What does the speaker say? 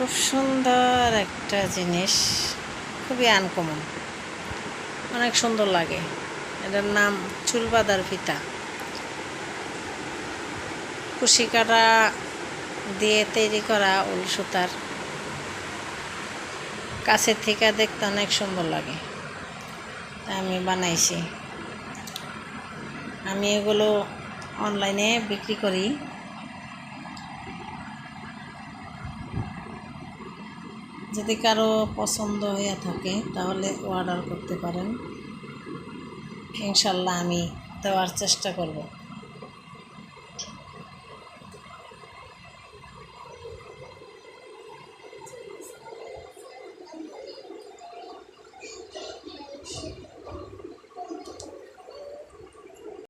খুব সুন্দর একটা জিনিস, খুবই আনকমন, অনেক সুন্দর লাগে। এটার নাম চুল বাঁধার ফিতা। কুশি কাটা দিয়ে তৈরি করা উল সুতার, কাছের থেকে দেখতে অনেক সুন্দর লাগে, তাই আমি বানাইছি। আমি এগুলো অনলাইনে বিক্রি করি। যদি কারো পছন্দ হয়ে থাকে তাহলে অর্ডার করতে পারেন, ইনশাল্লাহ আমি দেওয়ার চেষ্টা করব।